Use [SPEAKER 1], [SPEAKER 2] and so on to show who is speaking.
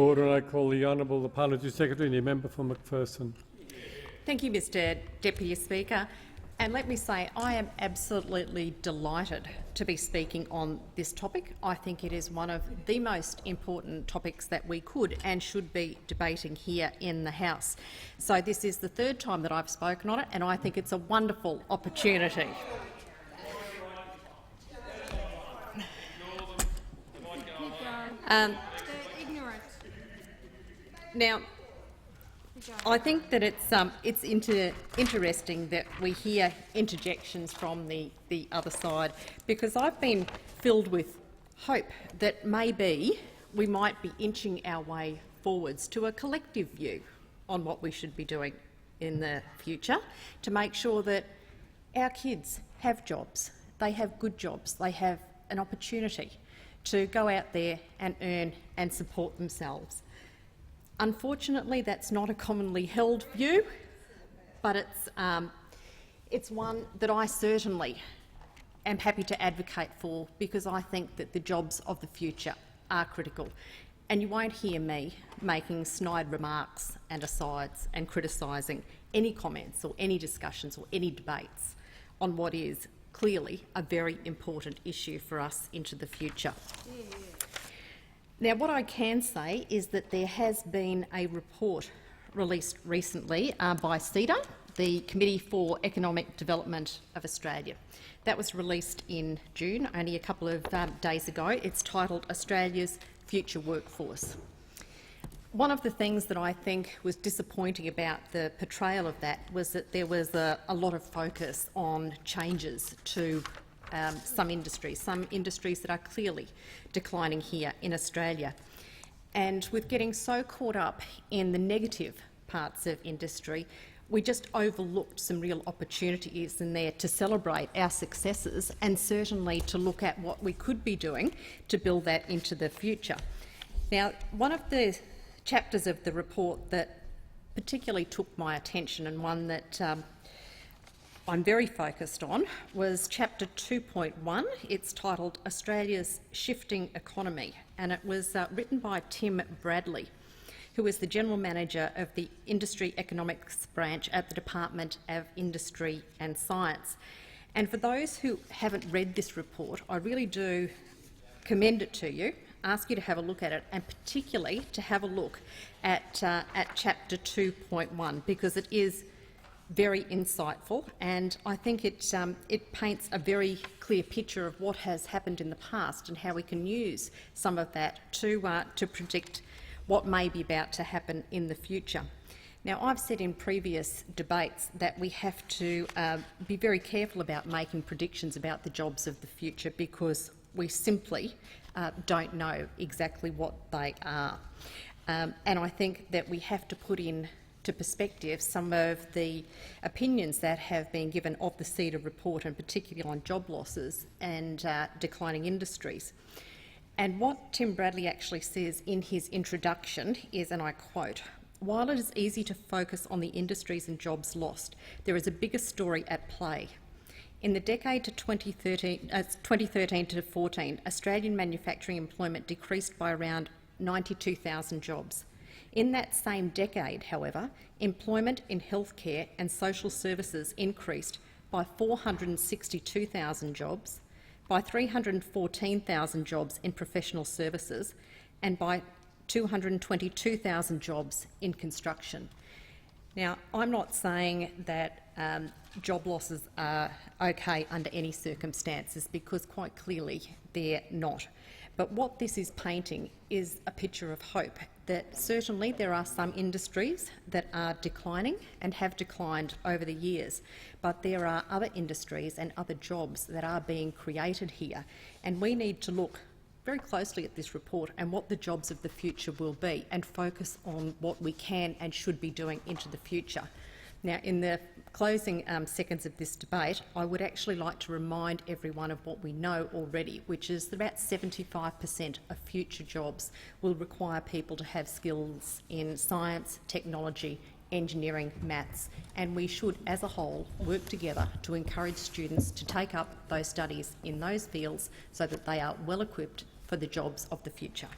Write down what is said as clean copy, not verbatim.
[SPEAKER 1] Order. I call the Honourable Parliamentary Secretary and the member for McPherson.
[SPEAKER 2] Thank you, Mr Deputy Speaker. And let me say, I am absolutely delighted to be speaking on this topic. I think it is one of the most important topics that we could and should be debating here in the House. So this is the third time that I've spoken on it, and I think it's a wonderful opportunity. Now, I think that it's interesting that we hear interjections from the other side, because I've been filled with hope that maybe we might be inching our way forwards to a collective view on what we should be doing in the future to make sure that our kids have jobs, they have good jobs, they have an opportunity to go out there and earn and support themselves. Unfortunately, that's not a commonly held view, but it's one that I certainly am happy to advocate for, because I think that the jobs of the future are critical. And you won't hear me making snide remarks and asides and criticising any comments or any discussions or any debates on what is clearly a very important issue for us into the future. Now, what I can say is that there has been a report released recently by CEDA, the Committee for Economic Development of Australia. That was released in June, only a couple of days ago. It's titled Australia's Future Workforce. One of the things that I think was disappointing about the portrayal of that was that there was a lot of focus on changes to some industries that are clearly declining here in Australia. And with getting so caught up in the negative parts of industry, we just overlooked some real opportunities in there to celebrate our successes and certainly to look at what we could be doing to build that into the future. Now, one of the chapters of the report that particularly took my attention, and one that I'm very focused on, was Chapter 2.1. It's titled Australia's Shifting Economy, and it was written by Tim Bradley, who is the General Manager of the Industry Economics Branch at the Department of Industry and Science. And for those who haven't read this report, I really do commend it to you, ask you to have a look at it, and particularly to have a look at Chapter 2.1, because it is very insightful, and I think it paints a very clear picture of what has happened in the past and how we can use some of that to predict what may be about to happen in the future. Now, I've said in previous debates that we have to be very careful about making predictions about the jobs of the future, because we simply don't know exactly what they are. And I think that we have to put in to perspective some of the opinions that have been given of the CEDA report, and particularly on job losses and declining industries. And what Tim Bradley actually says in his introduction is, and I quote, "While it is easy to focus on the industries and jobs lost, there is a bigger story at play. In the decade to 2013 to 14, Australian manufacturing employment decreased by around 92,000 jobs. In that same decade, however, employment in healthcare and social services increased by 462,000 jobs, by 314,000 jobs in professional services, and by 222,000 jobs in construction." Now, I'm not saying that job losses are okay under any circumstances, because quite clearly they're not. But what this is painting is a picture of hope, that certainly there are some industries that are declining and have declined over the years, but there are other industries and other jobs that are being created here, and we need to look very closely at this report and what the jobs of the future will be, and focus on what we can and should be doing into the future. Now, in the closing seconds of this debate, I would actually like to remind everyone of what we know already, which is that about 75% of future jobs will require people to have skills in science, technology, engineering, maths, and we should, as a whole, work together to encourage students to take up those studies in those fields so that they are well equipped for the jobs of the future.